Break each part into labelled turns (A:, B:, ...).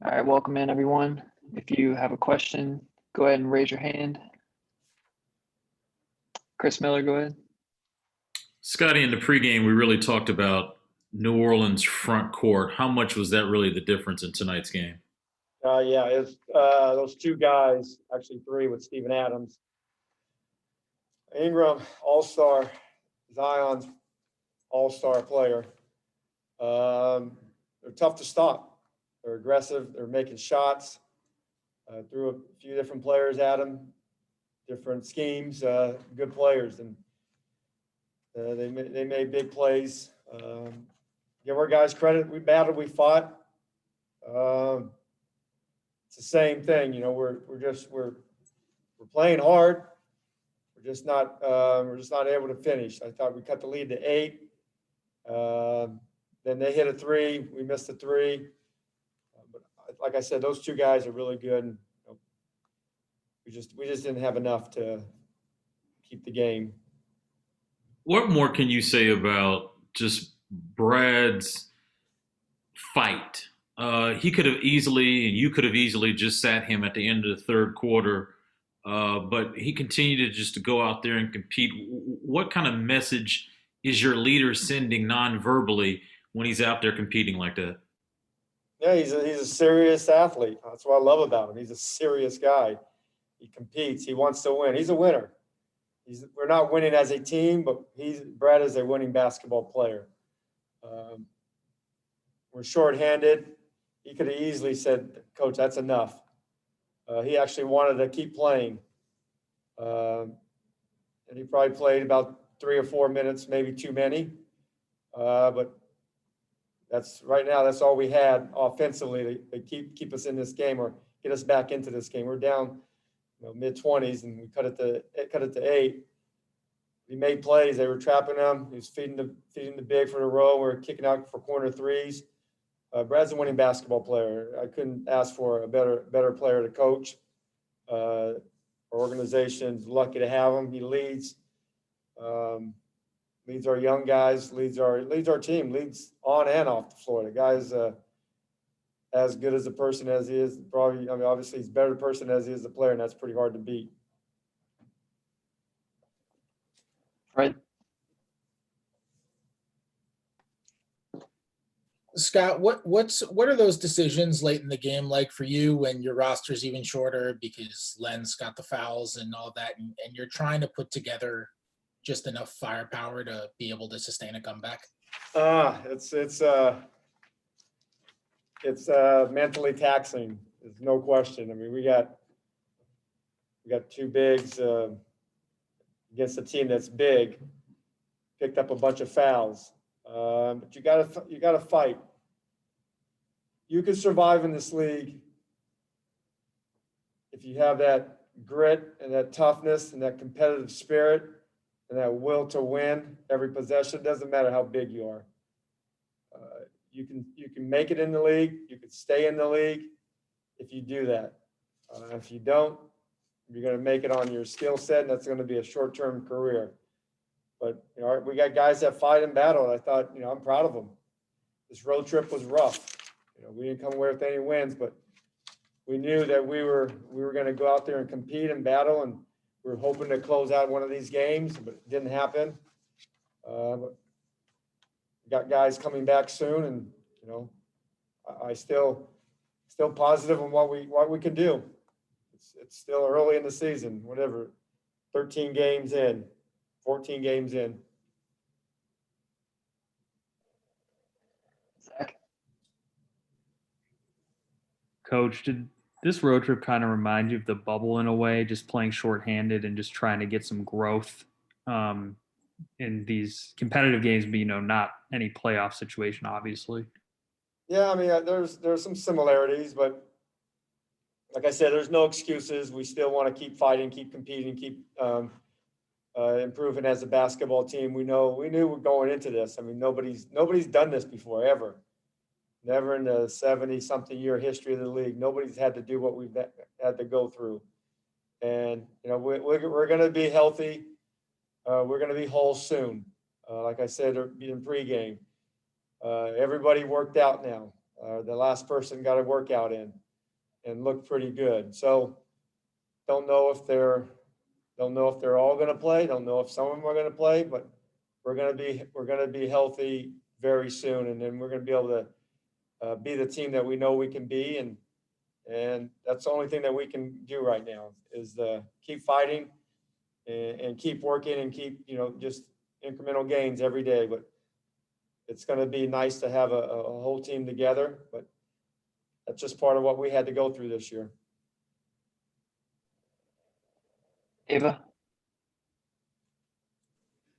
A: All right, welcome in everyone. If you have a question, go ahead and raise your hand. Chris Miller, go ahead.
B: Scotty, in the pregame, we really talked about New Orleans front court. How much was that really the difference in tonight's game?
C: Yeah, it's those two guys, actually three with Steven Adams. Ingram, all-star. Zion's all-star player. They're tough to stop. They're aggressive. They're making shots. Threw a few different players at them, different schemes, good players. And they made big plays. Give our guys credit. We battled, we fought. It's the same thing, we're playing hard. We're just not able to finish. I thought we cut the lead to 8. Then they hit a 3. We missed a 3. But like I said, those two guys are really good. And, we just didn't have enough to keep the game.
B: What more can you say about just Brad's fight? He could have easily, and you could have easily just sat him at the end of the third quarter, but he continued to go out there and compete. What kind of message is your leader sending non-verbally when he's out there competing like that?
C: Yeah, he's a serious athlete. That's what I love about him. He's a serious guy. He competes. He wants to win. He's a winner. We're not winning as a team, but Brad is a winning basketball player. We're shorthanded. He could have easily said, "Coach, that's enough." He actually wanted to keep playing. And he probably played about 3 or 4 minutes, maybe too many. But right now, that's all we had offensively to keep us in this game or get us back into this game. We're down mid-20s, and we cut it to 8. He made plays. They were trapping him. He was feeding the big for the row. We're kicking out for corner threes. Brad's a winning basketball player. I couldn't ask for a better player to coach. Our organization's lucky to have him. He leads our young guys, leads our team, leads on and off the floor. The guy's as good as a person as he is. Probably, obviously he's a better person as he is a player, and that's pretty hard to beat.
A: Right.
D: Scott, what are those decisions late in the game like for you when your roster's even shorter because Len's got the fouls and all that, and you're trying to put together just enough firepower to be able to sustain a comeback?
C: It's mentally taxing. There's no question. I mean, we got 2 bigs against a team that's big. Picked up a bunch of fouls. But you gotta fight. You can survive in this league if you have that grit and that toughness and that competitive spirit and that will to win every possession. Doesn't matter how big you are. You can make it in the league. You can stay in the league if you do that. If you don't, you're going to make it on your skill set, and that's going to be a short-term career. But we got guys that fight and battle. And I thought, I'm proud of them. This road trip was rough. We didn't come away with any wins, but we knew that we were going to go out there and compete and battle, and we were hoping to close out one of these games, but it didn't happen. But we got guys coming back soon, and I still positive on what we can do. It's still early in the season. Whatever, 13 games in. 14 games in.
A: Zach.
E: Coach, did this road trip kind of remind you of the bubble in a way, just playing shorthanded and just trying to get some growth in these competitive games, but not any playoff situation, obviously?
C: Yeah, I mean, there's some similarities, but like I said, there's no excuses. We still want to keep fighting, keep competing, keep improving as a basketball team. We knew we're going into this. I mean, nobody's done this before, ever. Never in the 70-something year history of the league. Nobody's had to do what we've had to go through. And, we're going to be healthy. We're going to be whole soon. Like I said in pregame, everybody worked out now. The last person got a workout in and looked pretty good. So don't know if they're all going to play. Don't know if some of them are going to play, but we're going to be healthy very soon, and then we're going to be able to be the team that we know we can be, and that's the only thing that we can do right now is keep fighting and keep working and keep just incremental gains every day. But it's going to be nice to have a whole team together, but that's just part of what we had to go through this year.
A: Ava?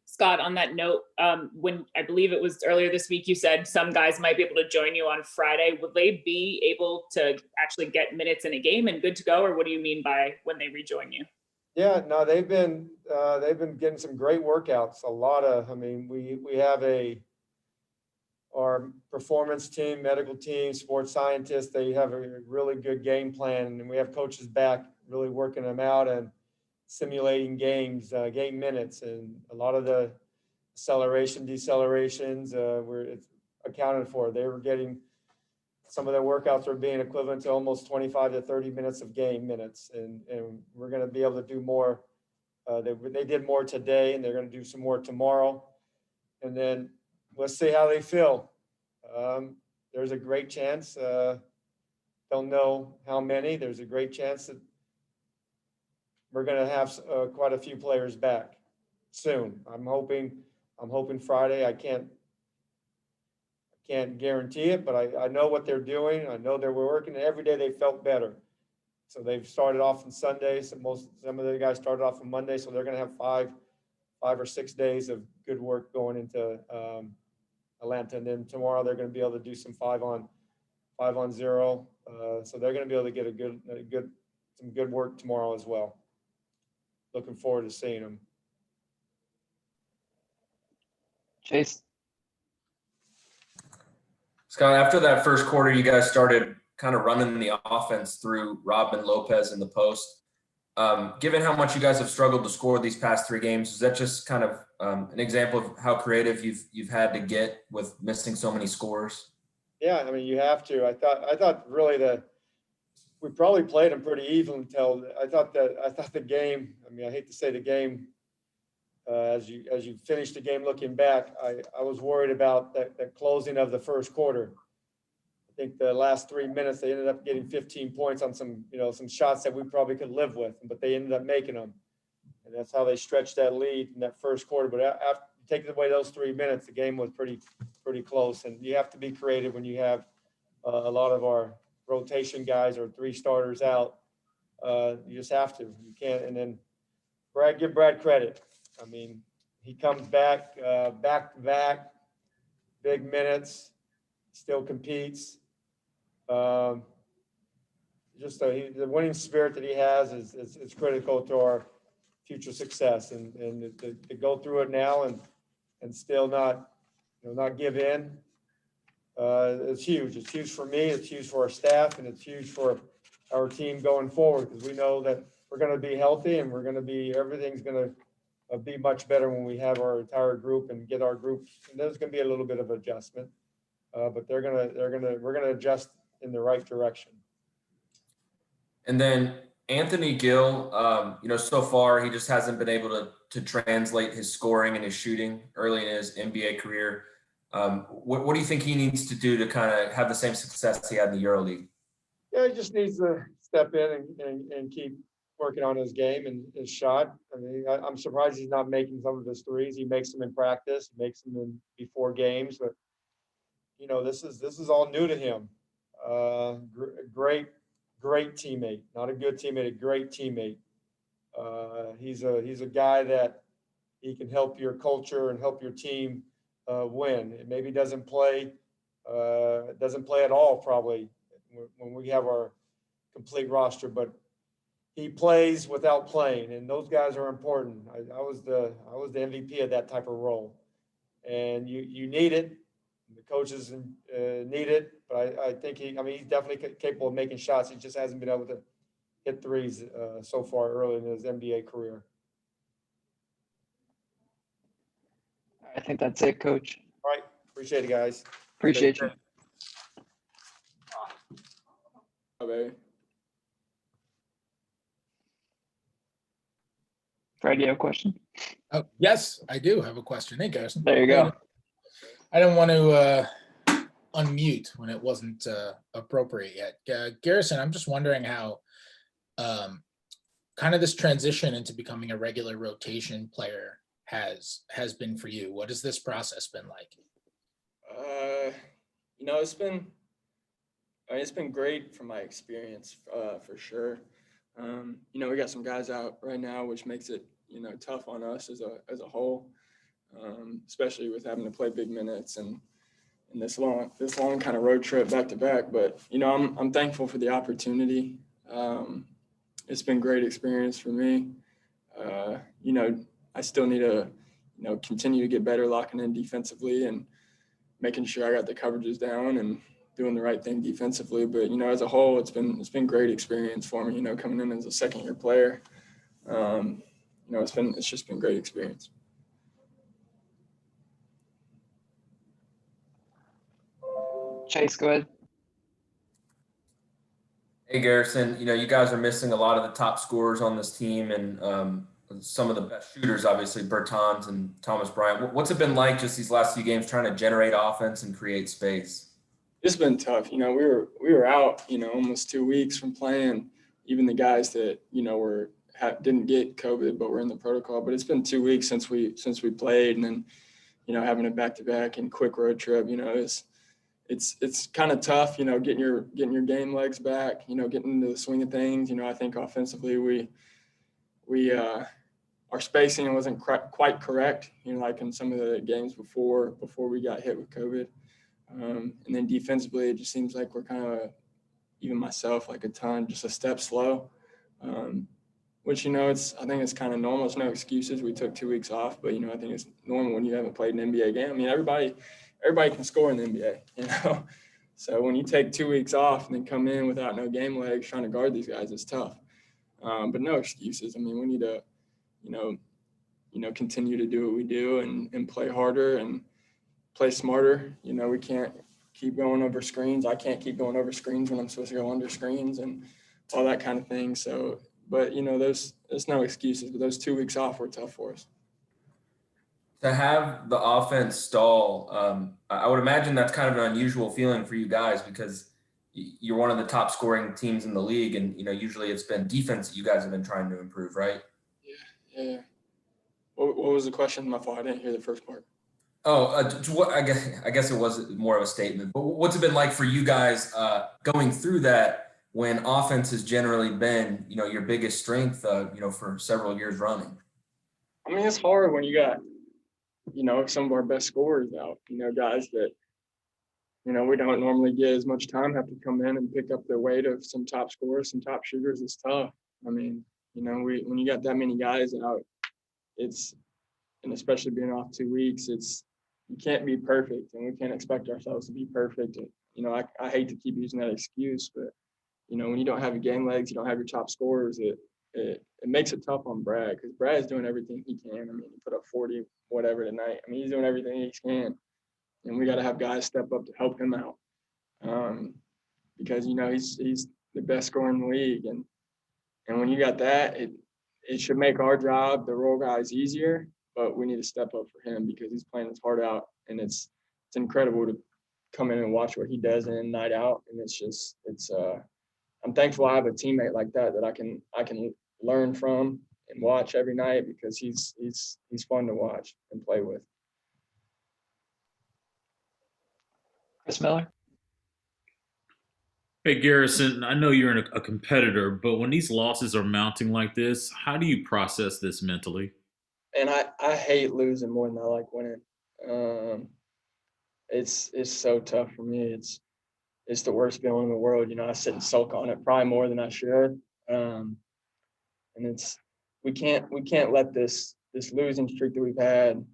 F: Scott, on that note, when I believe it was earlier this week, you said some guys might be able to join you on Friday. Will they be able to actually get minutes in a game and good to go? Or what do you mean by when they rejoin you?
C: Yeah, no, they've been getting some great workouts. We have our performance team, medical team, sports scientists. They have a really good game plan, and we have coaches back really working them out and simulating games, game minutes, and a lot of the decelerations were it's accounted for. They were getting some of their workouts are being equivalent to almost 25 to 30 minutes of game minutes, and we're going to be able to do more. They did more today, and they're going to do some more tomorrow, and then let's see how they feel. There's a great chance. Don't know how many. There's a great chance that we're going to have quite a few players back soon. I'm hoping Friday. I can't guarantee it, but I know what they're doing. I know they were working, and every day they felt better. So they've started off on Sundays. Some of the guys started off on Monday, so they're going to have five or 6 days of good work going into Atlanta, and then tomorrow they're going to be able to do some 5-on-0. So they're going to be able to get some good work tomorrow as well. Looking forward to seeing them.
A: Chase?
G: Scott, after that first quarter, you guys started kind of running the offense through Robin Lopez in the post. Given how much you guys have struggled to score these past 3 games, is that just kind of an example of how creative you've had to get with missing so many scores?
C: Yeah, you have to. I thought really we probably played them pretty even until I thought the game. I hate to say the game. As you finish the game, looking back, I was worried about the closing of the first quarter. I think the last 3 minutes they ended up getting 15 points on some shots that we probably could live with, but they ended up making them, and that's how they stretched that lead in that first quarter. But after taking away those 3 minutes, the game was pretty close, and you have to be creative when you have a lot of our rotation guys or 3 starters out. You just have to. You can't. And then give Brad credit. He comes back to back, big minutes, still competes. The winning spirit that he has is critical to our future success, and to go through it now and still not give in. It's huge. It's huge for me. It's huge for our staff, and it's huge for our team going forward, because we know that we're going to be healthy, and everything's going to be much better when we have our entire group and get our group. And there's going to be a little bit of adjustment, but we're going to adjust in the right direction.
G: And then Anthony Gill, so far he just hasn't been able to translate his scoring and his shooting early in his NBA career. What do you think he needs to do to kind of have the same success he had in the EuroLeague?
C: Yeah, he just needs to step in and keep working on his game and his shot. I'm surprised he's not making some of his threes. He makes them in practice, makes them before games, but this is all new to him. Great teammate, not a good teammate, a great teammate. He's a guy that he can help your culture and help your team win. It maybe doesn't play at all probably when we have our complete roster, but he plays without playing, and those guys are important. I was the MVP of that type of role, and you need it. The coaches need it, but I think he's definitely capable of making shots. He just hasn't been able to hit threes so far early in his NBA career.
A: I think that's it, Coach.
C: All right, appreciate it, guys.
A: Appreciate you.
H: Oh, baby.
A: Fred, you have a question?
D: Oh, yes, I do have a question. Hey, Garrison.
A: There you go.
D: I didn't want to unmute when it wasn't appropriate yet. Garrison, I'm just wondering how kind of this transition into becoming a regular rotation player has been for you. What has this process been like?
H: It's been great from my experience, for sure. We got some guys out right now, which makes it, tough on us as a whole, especially with having to play big minutes and this long kind of road trip back to back. But, I'm thankful for the opportunity. It's been great experience for me. I still need to, continue to get better locking in defensively and making sure I got the coverages down and doing the right thing defensively. But, as a whole, it's been great experience for me, coming in as a second-year player. It's just been great experience.
A: Chase, go ahead.
G: Hey, Garrison, you guys are missing a lot of the top scorers on this team and some of the best shooters, obviously, Bertans and Thomas Bryant. What's it been like just these last few games trying to generate offense and create space?
H: It's been tough. We were out, almost 2 weeks from playing. Even the guys that, didn't get COVID, but were in the protocol. But it's been 2 weeks since we played, and then, having a back-to-back and quick road trip, it's kind of tough, getting your game legs back, getting into the swing of things. I think offensively we our spacing wasn't quite correct, like in some of the games before we got hit with COVID. And then defensively, it just seems like we're kind of, even myself, like just a step slow, which, I think it's kind of normal. It's no excuses. We took 2 weeks off, but, I think it's normal when you haven't played an NBA game. I mean, everybody can score in the NBA, So when you take 2 weeks off and then come in without no game legs trying to guard these guys, it's tough. But no excuses. I mean, we need to, continue to do what we do and play harder and play smarter. We can't keep going over screens. I can't keep going over screens when I'm supposed to go under screens and all that kind of thing. So, but, there's no excuses. But those 2 weeks off were tough for us.
G: To have the offense stall, I would imagine that's kind of an unusual feeling for you guys because you're one of the top scoring teams in the league. And, usually it's been defense that you guys have been trying to improve, right?
H: Yeah. What was the question? My fault. I didn't hear the first part.
G: Oh, I guess it was more of a statement. But what's it been like for you guys going through that when offense has generally been, your biggest strength, for several years running?
H: I mean, it's hard when you got, some of our best scorers out, guys that, we don't normally get as much time, have to come in and pick up the weight of some top scorers, some top shooters. It's tough. I mean, when you got that many guys out, and especially being off 2 weeks, you can't be perfect, and we can't expect ourselves to be perfect. And, I hate to keep using that excuse, but, when you don't have your game legs, you don't have your top scorers, it makes it tough on Brad because Brad's doing everything he can. I mean, he put up 40 whatever tonight. I mean, he's doing everything he can, and we got to have guys step up to help him out because he's the best scorer in the league, and when you got that, it should make our job, the role guys, easier. But we need to step up for him because he's playing his heart out, and it's incredible to come in and watch what he does in night out, and I'm thankful I have a teammate like that I can learn from and watch every night because he's fun to watch and play with.
A: Chris Miller.
B: Hey, Garrison, I know you're a competitor, but when these losses are mounting like this, how do you process this mentally?
H: And I hate losing more than I like winning. It's so tough for me. It's the worst feeling in the world. I sit and sulk on it probably more than I should. And we can't let this losing streak that we've had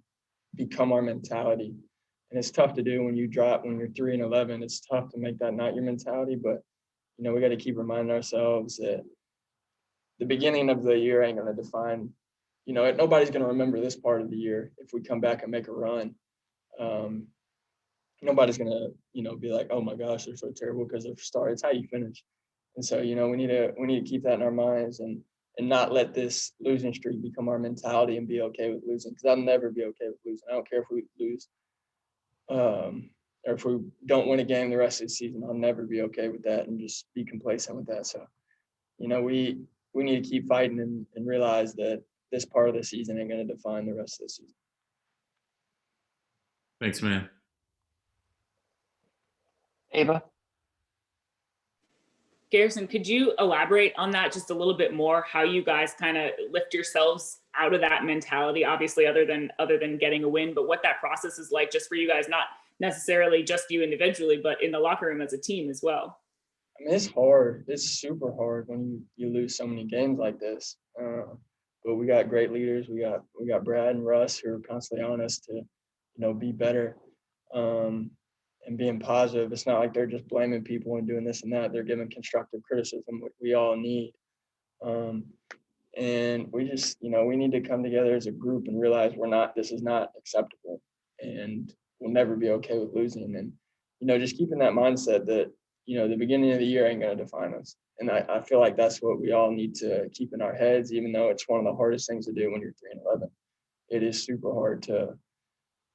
H: become our mentality. And it's tough to do when you're 3-11. It's tough to make that not your mentality, but we got to keep reminding ourselves that the beginning of the year ain't going to define. Nobody's going to remember this part of the year if we come back and make a run. Nobody's going to, be like, oh my gosh, they're so terrible because they're starting. It's how you finish. And so, you know, we need to keep that in our minds and not let this losing streak become our mentality and be okay with losing. Because I'll never be okay with losing. I don't care if we lose or if we don't win a game the rest of the season. I'll never be okay with that and just be complacent with that. So, you know, we need to keep fighting and realize that this part of the season ain't going to define the rest of the season.
B: Thanks, man.
A: Ava?
F: Garrison, could you elaborate on that just a little bit more? How you guys kind of lift yourselves out of that mentality, obviously, other than getting a win, but what that process is like just for you guys, not necessarily just you individually, but in the locker room as a team as well.
H: I mean, it's hard. It's super hard when you lose so many games like this. But we got great leaders. We got Brad and Russ who are constantly on us to, you know, be better and being positive. It's not like they're just blaming people and doing this and that. They're giving constructive criticism, which we all need. And we just, you know, we need to come together as a group and realize this is not acceptable, and we'll never be okay with losing. And, you know, just keeping that mindset that, you know, the beginning of the year ain't going to define us. And I feel like that's what we all need to keep in our heads, even though it's one of the hardest things to do when you're 3-11. It is super hard to,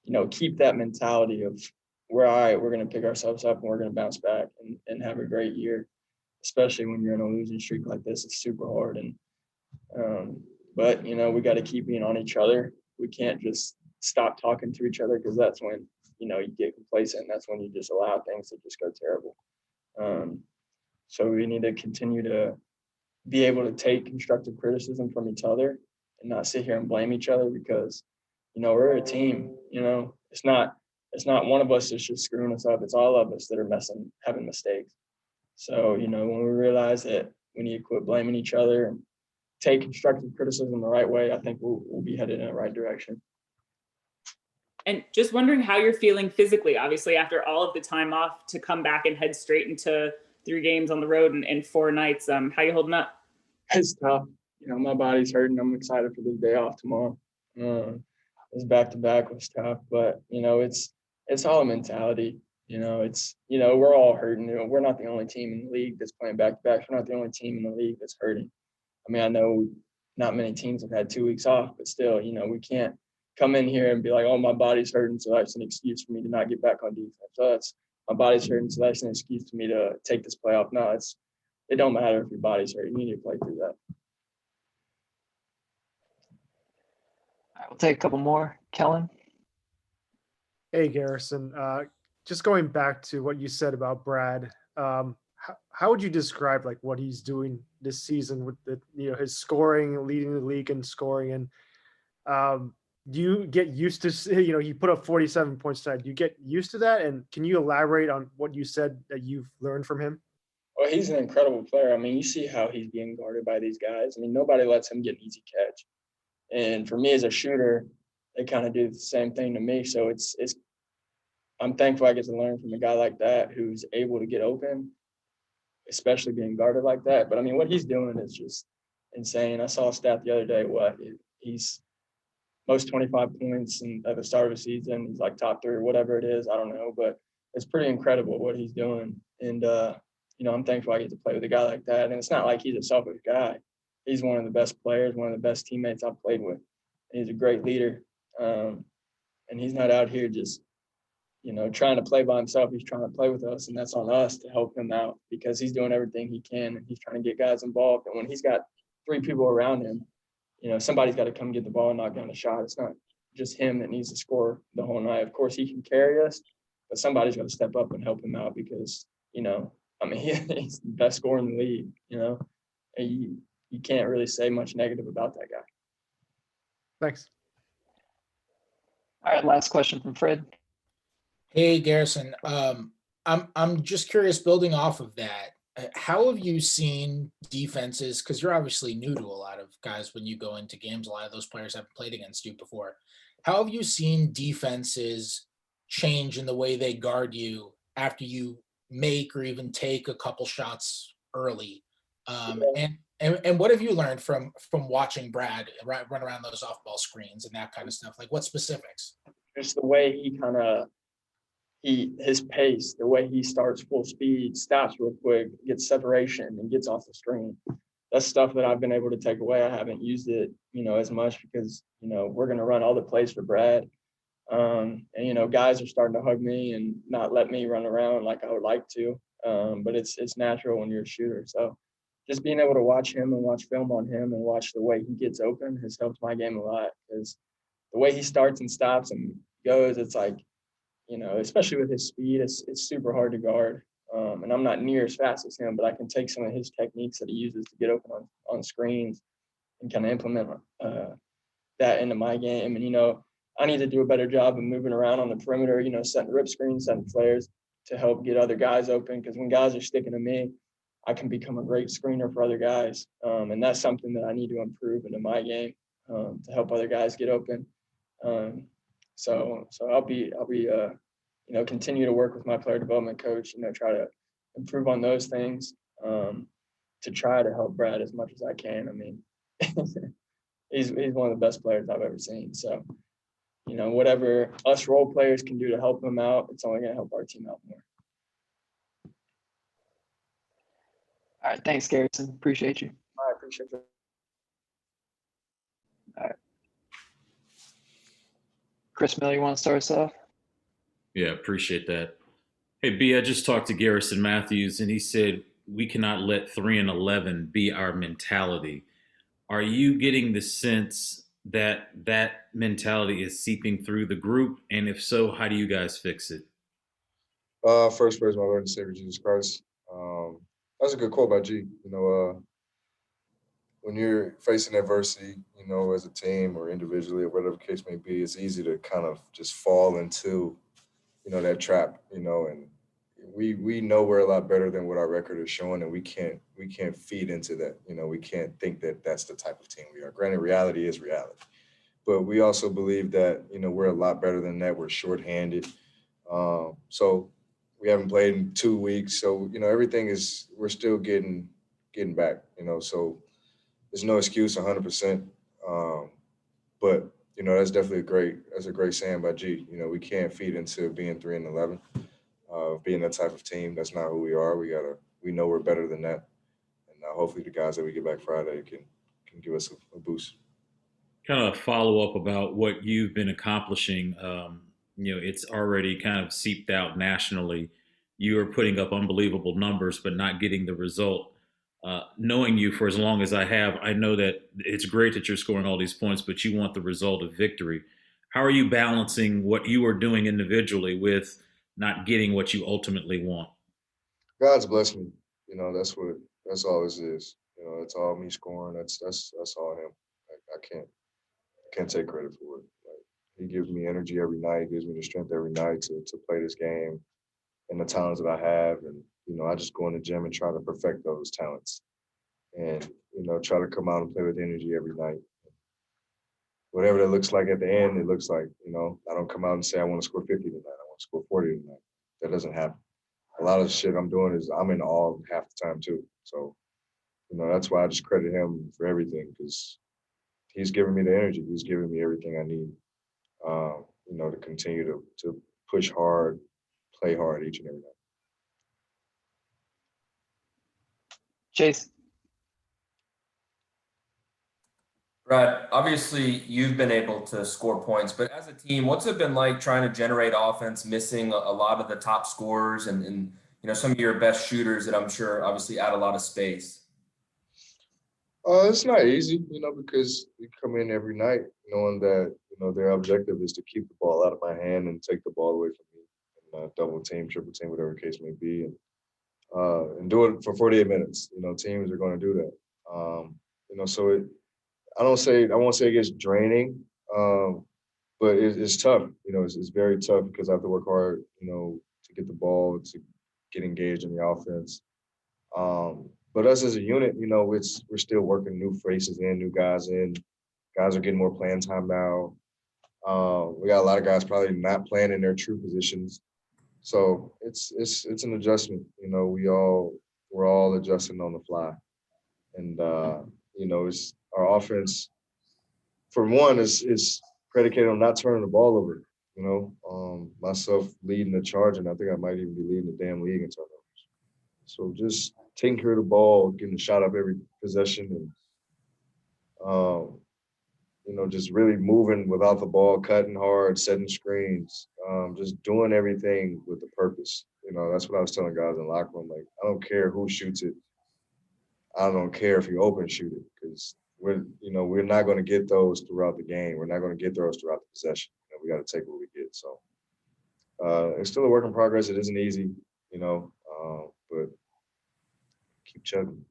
H: you know, keep that mentality of we're all right, we're going to pick ourselves up and we're going to bounce back and have a great year, especially when you're in a losing streak like this. It's super hard. And, but, you know, we got to keep being on each other. We can't just stop talking to each other, because that's when, you know, you get complacent. That's when you just allow things to just go terrible. So we need to continue to be able to take constructive criticism from each other and not sit here and blame each other, because, you know, we're a team. You know, it's not one of us that's just screwing us up. It's all of us that are having mistakes. So, you know, when we realize that we need to quit blaming each other and take constructive criticism the right way, I think we'll be headed in the right direction.
F: And just wondering how you're feeling physically, obviously, after all of the time off, to come back and head straight into 3 games on the road and 4 nights. How you holding up?
H: It's tough. You know, my body's hurting. I'm excited for this day off tomorrow. This back-to-back was tough, but, you know, it's all a mentality. You know, we're all hurting. You know, we're not the only team in the league that's playing back-to-backs. We're not the only team in the league that's hurting. I mean, I know not many teams have had 2 weeks off, but still, you know, we can't come in here and be like, oh, my body's hurting, so that's an excuse for me to not get back on defense. So my body's hurting, so that's an excuse for me to take this playoff. No, it don't matter if your body's hurting. You need to play through that.
A: All right, we'll take a couple more. Kellen?
I: Hey, Garrison. Just going back to what you said about Brad, how would you describe like what he's doing this season with the, you know, his scoring, leading the league in scoring, and do you get used to, you know, he put up 47 points tonight. Do you get used to that? And can you elaborate on what you said that you've learned from him?
H: Well, he's an incredible player. I mean, you see how he's being guarded by these guys. I mean, nobody lets him get an easy catch. And for me as a shooter, they kind of do the same thing to me. So I'm thankful I get to learn from a guy like that who's able to get open, especially being guarded like that. But I mean, what he's doing is just insane. I saw a stat the other day. He's most 25 points at the start of a season. He's like top 3 or whatever it is. I don't know, but it's pretty incredible what he's doing. And, you know, I'm thankful I get to play with a guy like that. And it's not like he's a selfish guy. He's one of the best players, one of the best teammates I've played with. And he's a great leader. And he's not out here just, you know, trying to play by himself. He's trying to play with us, and that's on us to help him out, because he's doing everything he can, and he's trying to get guys involved. And when he's got 3 people around him, you know, somebody's got to come get the ball and knock down a shot. It's not just him that needs to score the whole night. Of course, he can carry us, but somebody's got to step up and help him out, because, you know, I mean, he's the best scorer in the league, you know. And you can't really say much negative about that guy.
I: Thanks.
A: All right, last question from Fred.
D: Hey, Garrison. I'm just curious, building off of that, how have you seen defenses, because you're obviously new to a lot of guys when you go into games, a lot of those players haven't played against you before. How have you seen defenses change in the way they guard you after you make or even take a couple shots early? And what have you learned from watching Brad run around those off-ball screens and that kind of stuff? Like, what specifics?
H: Just the way he his pace, the way he starts full speed, stops real quick, gets separation, and gets off the screen. That's stuff that I've been able to take away. I haven't used it, as much because, we're going to run all the plays for Brad. And, guys are starting to hug me and not let me run around like I would like to. But it's natural when you're a shooter. So just being able to watch him and watch film on him and watch the way he gets open has helped my game a lot, because the way he starts and stops and goes, it's like, especially with his speed, it's super hard to guard. And I'm not near as fast as him, but I can take some of his techniques that he uses to get open on screens and kind of implement that into my game. And, I need to do a better job of moving around on the perimeter, setting rip screens, setting flares to help get other guys open. Because when guys are sticking to me, I can become a great screener for other guys. And that's something that I need to improve into my game to help other guys get open. So I'll be continue to work with my player development coach, try to improve on those things to try to help Brad as much as I can. I mean, he's one of the best players I've ever seen. So, whatever us role players can do to help him out, it's only going to help our team out more.
A: All right. Thanks, Garrison. Appreciate you.
H: I appreciate it.
A: All right. Chris Miller, you want to start us off?
B: Yeah, appreciate that. Hey, B, I just talked to Garrison Matthews, and he said we cannot let 3-11 be our mentality. Are you getting the sense that that mentality is seeping through the group? And if so, how do you guys fix it?
J: First praise my Lord and Savior Jesus Christ. That's a good quote by G. When you're facing adversity, as a team or individually or whatever the case may be, it's easy to kind of just fall into, that trap, and we know we're a lot better than what our record is showing, and we can't feed into that. We can't think that that's the type of team we are. Granted, reality is reality, but we also believe that, we're a lot better than that. We're shorthanded. So we haven't played in 2 weeks. So, everything we're still getting back, so there's no excuse 100%. But, that's definitely a great saying by G. We can't feed into being 3-11, being that type of team. That's not who we are. We know we're better than that. And hopefully the guys that we get back Friday can give us a boost.
B: Kind of a follow up about what you've been accomplishing. It's already kind of seeped out nationally. You are putting up unbelievable numbers, but not getting the result. Knowing you for as long as I have, I know that it's great that you're scoring all these points, but you want the result of victory. How are you balancing what you are doing individually with not getting what you ultimately want?
J: God's blessed me. That's all this is. It's all me scoring. That's all him. I can't take credit for it. He gives me energy every night. He gives me the strength every night to play this game and the talents that I have. And, I just go in the gym and try to perfect those talents and, try to come out and play with energy every night. Whatever that looks like at the end, it looks like, I don't come out and say I want to score 50 tonight. I want to score 40 tonight. That doesn't happen. A lot of the shit I'm doing is I'm in awe half the time too. So, that's why I just credit him for everything, because he's giving me the energy. He's giving me everything I need, to continue to push hard, play hard each and every night.
A: Chase.
G: Brad, obviously you've been able to score points, but as a team, what's it been like trying to generate offense, missing a lot of the top scorers and some of your best shooters that I'm sure obviously add a lot of space?
J: It's not easy, because we come in every night knowing that, their objective is to keep the ball out of my hand and take the ball away from me, and double team, triple team, whatever the case may be, and do it for 48 minutes. Teams are going to do that. So I won't say it gets draining, but it's tough. It's very tough because I have to work hard, to get the ball, to get engaged in the offense. But us as a unit, we're still working new faces in, new guys in. Guys are getting more playing time now. We got a lot of guys probably not playing in their true positions. So it's an adjustment. We're all adjusting on the fly. And, it's our offense, for one, is predicated on not turning the ball over. myself leading the charge, and I think I might even be leading the damn league in turnovers. So just taking care of the ball, getting a shot up every possession, and just really moving without the ball, cutting hard, setting screens, just doing everything with a purpose. That's what I was telling guys in the locker room. Like, I don't care who shoots it. I don't care if you open shoot it, because we're not going to get those throughout the game. We're not going to get those throughout the possession. We got to take what we get. So it's still a work in progress. It isn't easy, but keep chugging.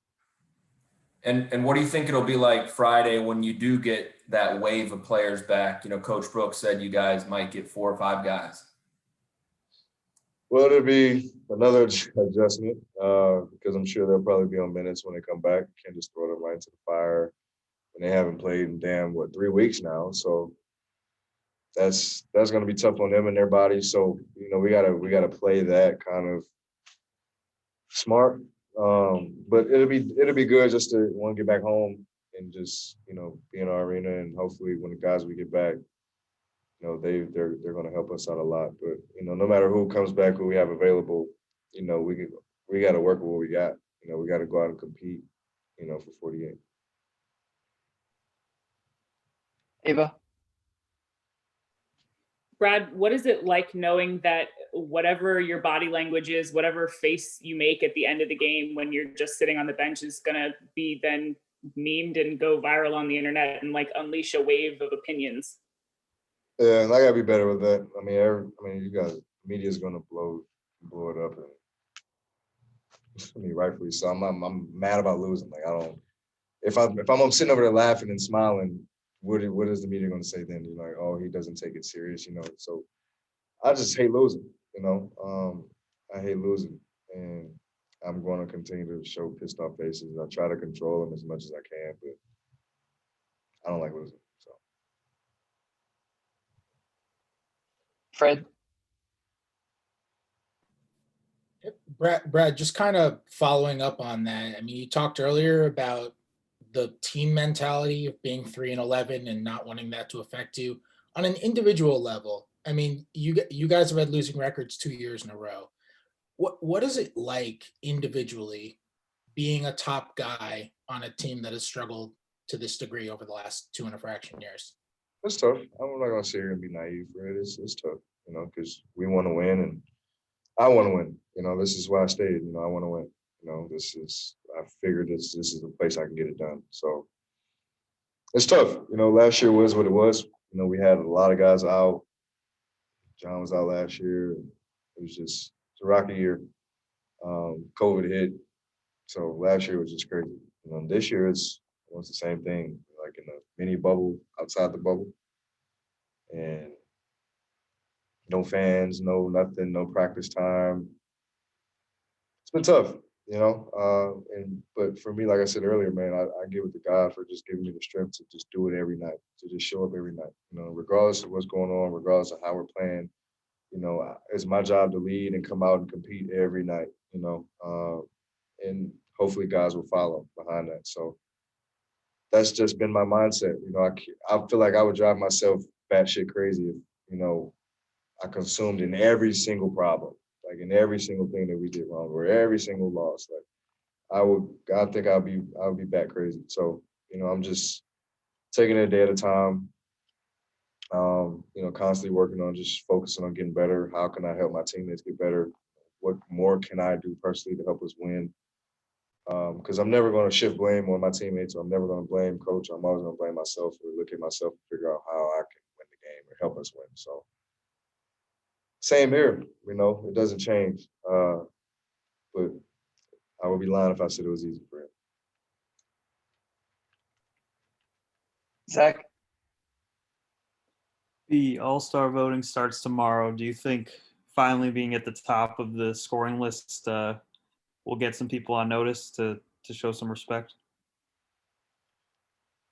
G: And what do you think it'll be like Friday when you do get that wave of players back? Coach Brooks said you guys might get 4 or 5 guys.
J: Well, it'll be another adjustment because I'm sure they'll probably be on minutes when they come back. Can't just throw them right into the fire. And they haven't played in 3 weeks now. So that's going to be tough on them and their bodies. So, we gotta play that kind of smart. But it'll be good just to want to get back home and just, be in our arena, and hopefully when the guys we get back, they're going to help us out a lot. But, no matter who comes back, who we have available, we got to work with what we got. We got to go out and compete, for 48.
A: Ava?
F: Brad, what is it like knowing that whatever your body language is, whatever face you make at the end of the game when you're just sitting on the bench is going to be then memed and go viral on the internet and like unleash a wave of opinions?
J: Yeah, and I gotta be better with that. You guys, media is gonna blow it up, and rightfully so. I'm mad about losing. Like, I don't. If I'm sitting over there laughing and smiling, what is the media gonna say then? You're like, oh, he doesn't take it serious, So I just hate losing. I hate losing, and I'm going to continue to show pissed off faces. I try to control them as much as I can, but I don't like losing. So.
A: Fred?
D: Brad, just kind of following up on that. I mean, you talked earlier about the team mentality of being 3-11 and not wanting that to affect you on an individual level. I mean, you guys have had losing records 2 years in a row. What is it like individually being a top guy on a team that has struggled to this degree over the last 2 and a fraction years?
J: It's tough. I'm not gonna sit here and be naive, right? It's tough, because we want to win, and I want to win. This is why I stayed. I want to win. I figured this is the place I can get it done. So it's tough. Last year was what it was. We had a lot of guys out. John was out last year. It's a rocky year. COVID hit. So last year was just crazy. This year it's the same thing, like in a mini bubble outside the bubble. And no fans, no nothing, no practice time. It's been tough, but for me, like I said earlier, man, I give it to God for just giving me the strength to just do it every night, to just show up every night, regardless of what's going on, regardless of how we're playing. It's my job to lead and come out and compete every night, and hopefully guys will follow behind that. So that's just been my mindset. I feel like I would drive myself batshit crazy if, I consumed in every single problem, like in every single thing that we did wrong or every single loss. Like I think I would be bat crazy. So, I'm just taking it a day at a time. Constantly working on just focusing on getting better. How can I help my teammates get better? What more can I do personally to help us win? Because I'm never going to shift blame on my teammates. Or I'm never going to blame coach. I'm always going to blame myself or look at myself and figure out how I can win the game or help us win. So same here, it doesn't change. But I would be lying if I said it was easy for him.
A: Zach?
E: The All-Star voting starts tomorrow. Do you think finally being at the top of the scoring list will get some people on notice to show some respect?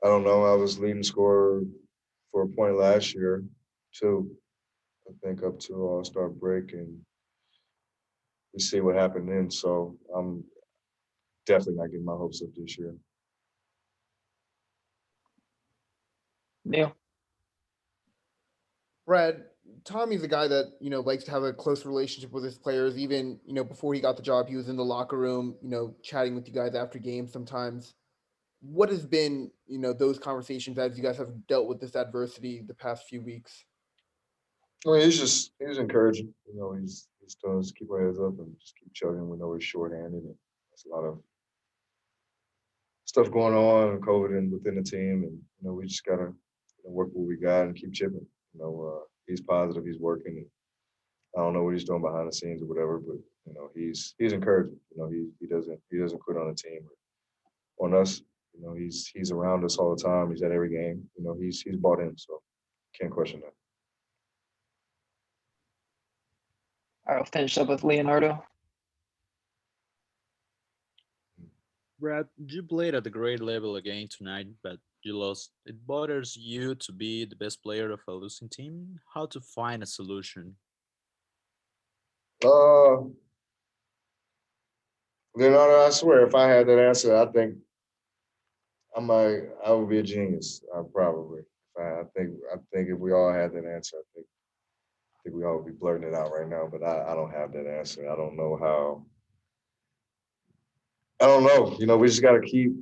J: I don't know. I was leading scorer for a point last year, too. I think up to All-Star break, and we see what happened then. So I'm definitely not getting my hopes up this year.
A: Neil?
I: Brad,
K: Tommy's a guy that, likes to have a close relationship with his players. Even, before he got the job, he was in the locker room, chatting with you guys after games sometimes. What has been, those conversations as you guys have dealt with this adversity the past few weeks?
J: I mean, he's encouraging. He's telling us to keep our heads up and just keep chugging. We know we're shorthanded, and there's a lot of stuff going on, COVID and within the team, and we just gotta work what we got and keep chipping. He's positive, he's working. And I don't know what he's doing behind the scenes or whatever, but he's encouraging. He doesn't quit on the team or on us. He's around us all the time. He's at every game. He's bought in, so can't question that.
A: All right, I'll finish up with Leonardo.
L: Brad, you played at a great level again tonight, but you lost. It bothers you to be the best player of a losing team? How to find a solution?
J: Leonardo, I swear, if I had that answer, I think I would be a genius. Probably. I think if we all had that answer, I think we all would be blurting it out right now. But I don't have that answer. I don't know how. I don't know. We just got to keep.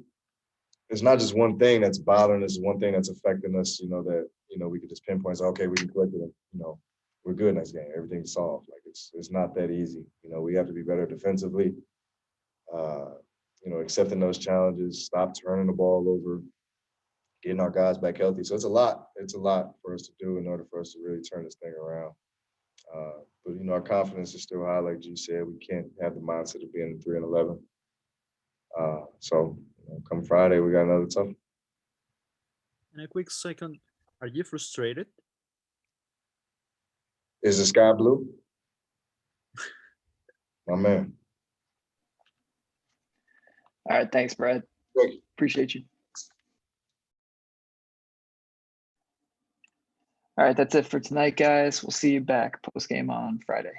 J: It's not just one thing that's bothering us. One thing that's affecting us. That we could just pinpoint. Say, okay, we can click it. And, we're good next game. Everything's solved. Like it's not that easy. We have to be better defensively. Accepting those challenges, stop turning the ball over, getting our guys back healthy. So it's a lot. It's a lot for us to do in order for us to really turn this thing around. But our confidence is still high, like G said. We can't have the mindset of being 3-11. So come Friday, we got another tough.
L: In a quick second, are you frustrated?
J: Is the sky blue? My man.
A: All right, thanks, Brad.
J: Thank you.
A: Appreciate you. All right, that's it for tonight, guys. We'll see you back post game on Friday.